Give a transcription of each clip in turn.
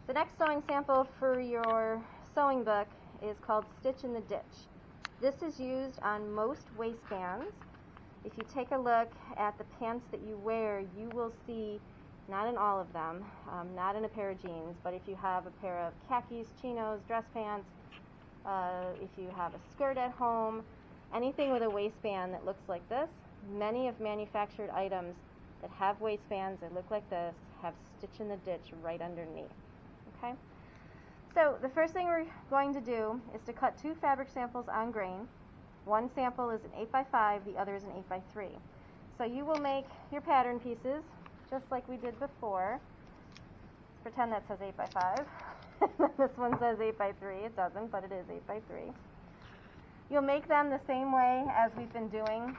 The next sewing sample for your sewing book is called Stitch in the Ditch. This is used on most waistbands. If you take a look at the pants that you wear, you will see, not in all of them, not in a pair of jeans, but if you have a pair of khakis, chinos, dress pants, if you have a skirt at home, anything with a waistband that looks like this, many of manufactured items that have waistbands that look like this have Stitch in the Ditch right underneath. Okay? So the first thing we're going to do is to cut two fabric samples on grain. One sample is an 8x5, the other is an 8x3. So you will make your pattern pieces just like we did before. Let's pretend that says 8x5. This one says 8x3. It doesn't, but it is 8x3. You'll make them the same way as we've been doing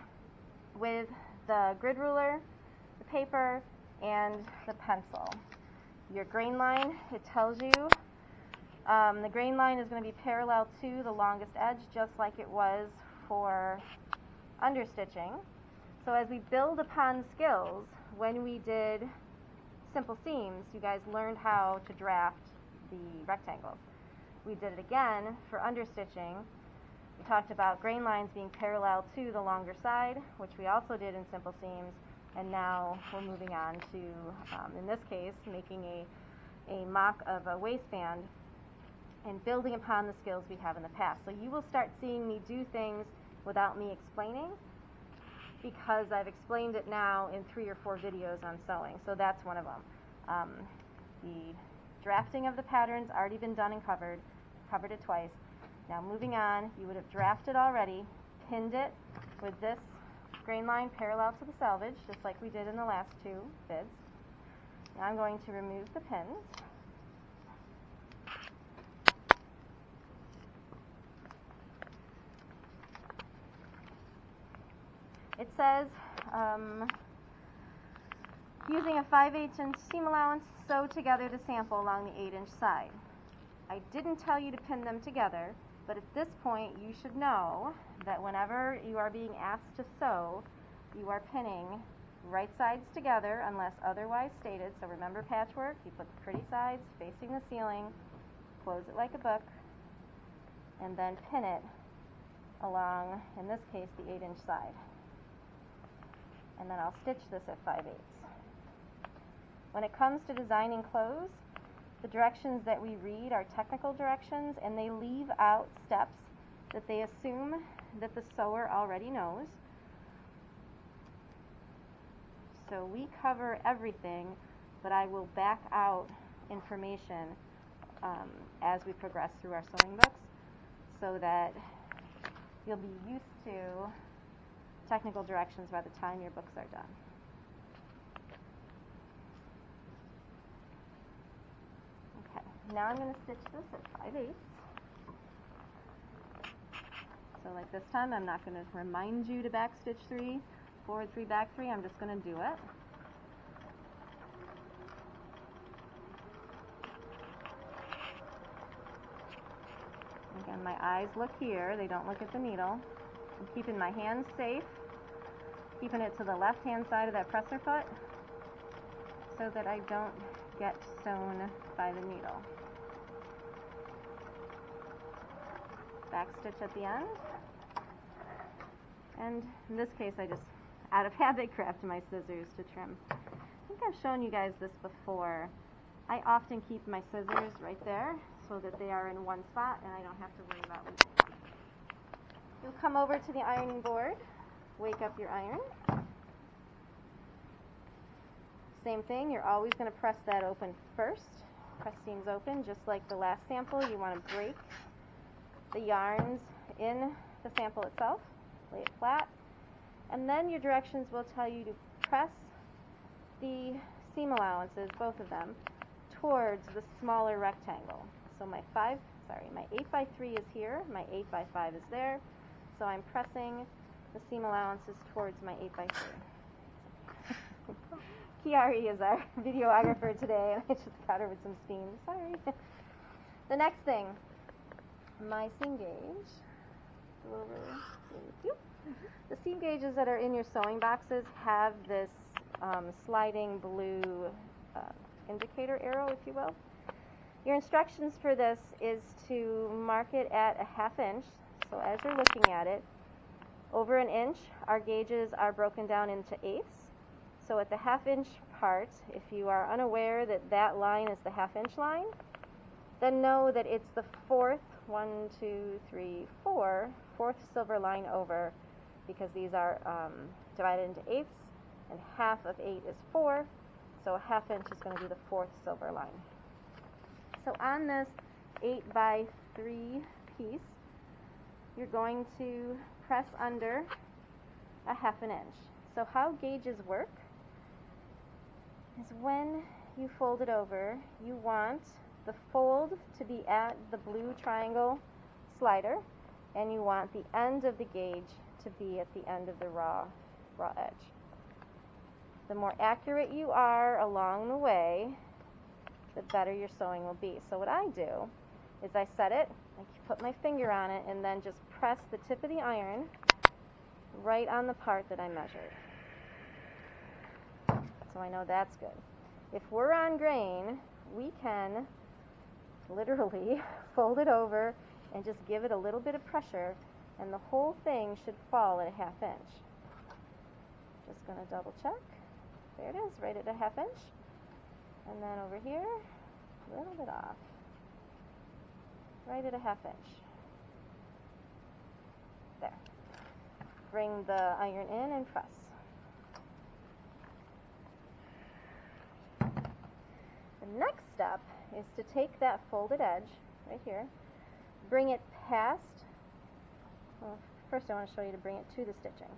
with the grid ruler, the paper, and the pencil. Your grain line, it tells you the grain line is going to be parallel to the longest edge, just like it was for understitching. So as we build upon skills, when we did simple seams, you guys learned how to draft the rectangles. We did it again for understitching. We talked about grain lines being parallel to the longer side, which we also did in simple seams, and now we're moving on to, in this case, making a mock of a waistband and building upon the skills we have in the past. So you will start seeing me do things without me explaining, because I've explained it now in 3 or 4 videos on sewing. So that's one of them. The drafting of the pattern's already been done and covered it twice. Now moving on, you would have drafted already, pinned it with this grain line parallel to the selvage, just like we did in the last 2 vids. Now I'm going to remove the pins. It says, using a 5/8 inch seam allowance, sew together the sample along the 8-inch side. I didn't tell you to pin them together, but at this point you should know that whenever you are being asked to sew, you are pinning right sides together unless otherwise stated. So remember patchwork, you put the pretty sides facing the ceiling, close it like a book, and then pin it along, in this case, the 8-inch side. And then I'll stitch this at 5/8. When it comes to designing clothes, the directions that we read are technical directions, and they leave out steps that they assume that the sewer already knows. So we cover everything, but I will back out information as we progress through our sewing books, so that you'll be used to technical directions by the time your books are done. Okay, now I'm going to stitch this at 5/8. So like this time, I'm not going to remind you to back stitch 3, forward 3, back 3. I'm just going to do it. Again, my eyes look here. They don't look at the needle. I'm keeping my hands safe, keeping it to the left-hand side of that presser foot so that I don't get sewn by the needle. Back stitch at the end. And in this case, I just, out of habit, grabbed my scissors to trim. I think I've shown you guys this before. I often keep my scissors right there so that they are in one spot and I don't have to worry about losing them. You'll come over to the ironing board, wake up your iron. Same thing, you're always going to press that open first. Press seams open, just like the last sample. You want to break the yarns in the sample itself, lay it flat, and then your directions will tell you to press the seam allowances, both of them, towards the smaller rectangle. So my 8x3 is here, my 8x5 is there, so I'm pressing the seam allowances towards my 8x3. Kiari is our videographer today, and I just got her with some steam. Sorry. The next thing, my seam gauge. The seam gauges that are in your sewing boxes have this sliding blue indicator arrow, if you will. Your instructions for this is to mark it at a 1/2 inch. So as you're looking at it, over an inch, our gauges are broken down into eighths. So at the 1/2 inch part, if you are unaware that that line is the 1/2 inch line, then know that it's the fourth, 1, 2, 3, 4, fourth silver line over, because these are divided into eighths, and 1/2 of 8 is 4, so a 1/2 inch is going to be the fourth silver line. So on this 8 by 3 piece, you're going to press under a 1/2 inch. So how gauges work is when you fold it over, you want the fold to be at the blue triangle slider, and you want the end of the gauge to be at the end of the raw edge. The more accurate you are along the way, the better your sewing will be. So what I do is I set it, I put my finger on it, and then just press the tip of the iron right on the part that I measured. So I know that's good. If we're on grain, we can literally fold it over and just give it a little bit of pressure, and the whole thing should fall at a 1/2 inch. Just going to double check. There it is, right at a 1/2 inch. And then over here, a little bit off. Right at a 1/2 inch. There. Bring the iron in and press. The next step is to take that folded edge, right here, bring it past, well, first I want to show you to bring it to the stitching.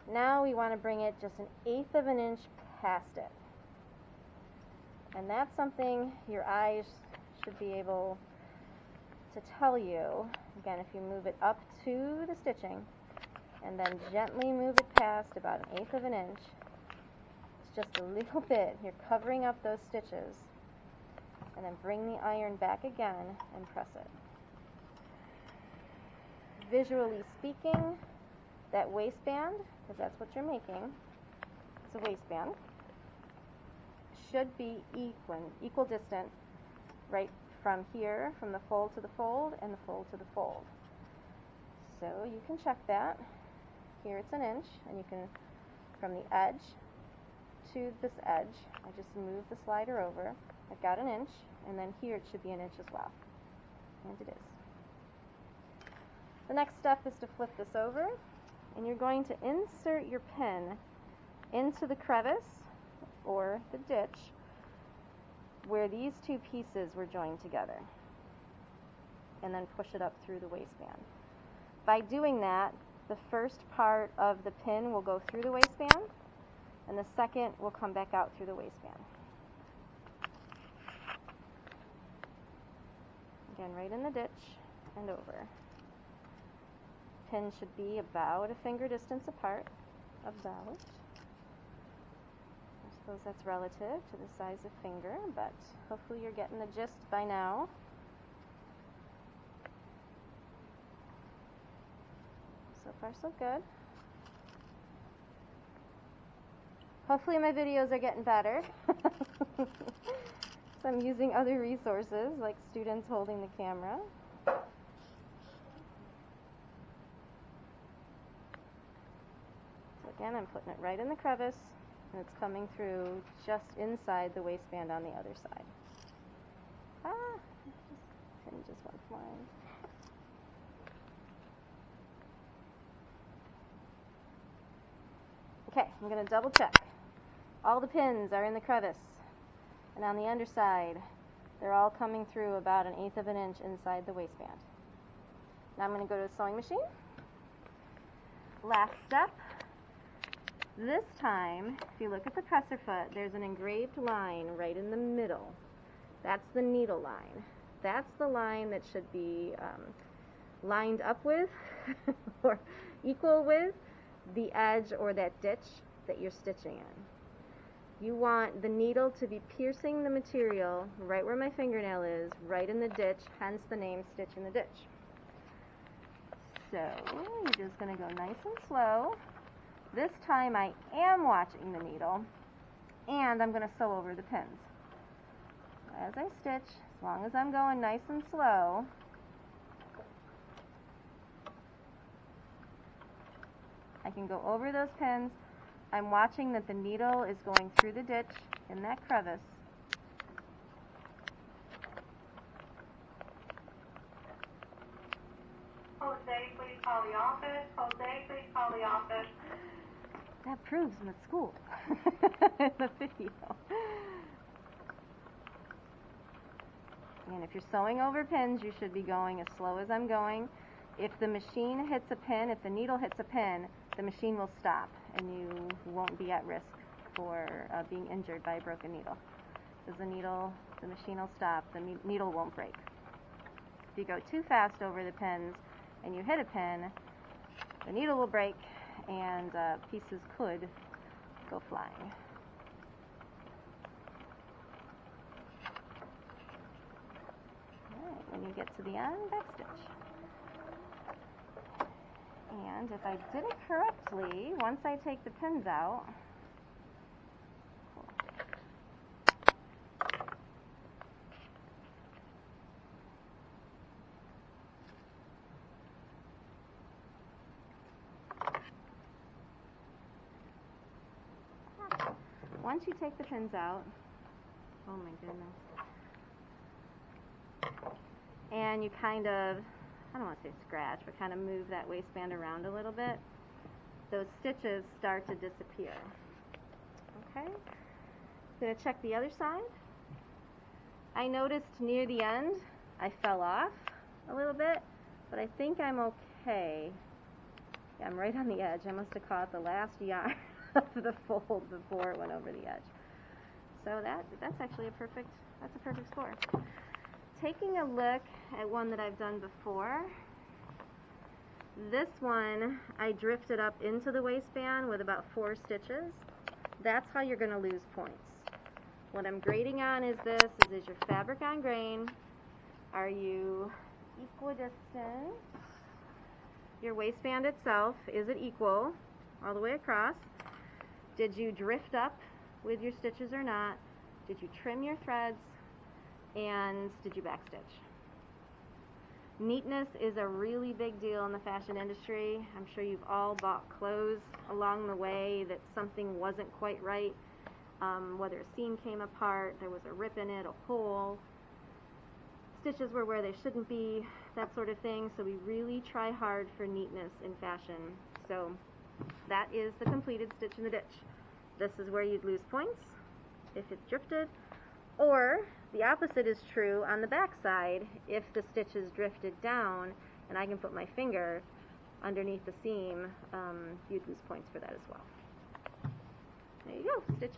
Now we want to bring it just 1/8 of an inch past it. And that's something your eyes should be able to tell you. Again, if you move it up to the stitching and then gently move it past about 1/8 of an inch, it's just a little bit. You're covering up those stitches. And then bring the iron back again and press it. Visually speaking, that waistband, because that's what you're making, it's a waistband, should be equal distant right from here, from the fold to the fold and the fold to the fold. So you can check that. Here it's 1 inch, and you can, from the edge to this edge, I just move the slider over. I've got 1 inch, and then here it should be 1 inch as well. And it is. The next step is to flip this over, and you're going to insert your pin into the crevice or the ditch where these two pieces were joined together, and then push it up through the waistband. By doing that, the first part of the pin will go through the waistband, and the second will come back out through the waistband. Again, right in the ditch and over. Pins should be about a finger distance apart, about. I suppose that's relative to the size of finger, but hopefully you're getting the gist by now. So far so good. Hopefully my videos are getting better. So I'm using other resources like students holding the camera. So again, I'm putting it right in the crevice, and it's coming through just inside the waistband on the other side. Pin just went flying. Okay, I'm going to double check. All the pins are in the crevice, and on the underside, they're all coming through about 1/8 of an inch inside the waistband. Now I'm going to go to the sewing machine. Last step. This time, if you look at the presser foot, there's an engraved line right in the middle. That's the needle line. That's the line that should be lined up with or equal with the edge or that ditch that you're stitching in. You want the needle to be piercing the material right where my fingernail is, right in the ditch, hence the name Stitch in the Ditch. So you're just going to go nice and slow. This time I am watching the needle, and I'm going to sew over the pins. as I stitch, as long as I'm going nice and slow, I can go over those pins. I'm watching that the needle is going through the ditch in that crevice. Jose, please call the office. Jose, please call the office. That proves I'm at school in the video. And if you're sewing over pins, you should be going as slow as I'm going. If the machine hits a pin, if the needle hits a pin, the machine will stop and you won't be at risk for being injured by a broken needle. Because the machine will stop, the needle won't break. If you go too fast over the pins and you hit a pin, the needle will break and pieces could go flying. Alright, when you get to the end, backstitch. And if I did it correctly, once I take the pins out, once you take the pins out, oh my goodness, and you kind of, I don't want to say scratch, but kind of move that waistband around a little bit, those stitches start to disappear. Okay? I'm going to check the other side. I noticed near the end I fell off a little bit, but I think I'm okay. Yeah, I'm right on the edge. I must have caught the last yarn of the fold before it went over the edge. So that's actually a perfect score. Taking a look at one that I've done before, this one I drifted up into the waistband with about 4 stitches. That's how you're going to lose points. What I'm grading on is this, is your fabric on grain? Are you equidistant? Your waistband itself, is it equal all the way across? Did you drift up with your stitches or not? Did you trim your threads? And did you backstitch? Neatness is a really big deal in the fashion industry. I'm sure you've all bought clothes along the way that something wasn't quite right. Whether a seam came apart, there was a rip in it, a hole, stitches were where they shouldn't be, that sort of thing. So we really try hard for neatness in fashion. So that is the completed stitch in the ditch. This is where you'd lose points if it's drifted, or the opposite is true on the back side. If the stitches drifted down and I can put my finger underneath the seam, you'd lose points for that as well. There you go, stitches.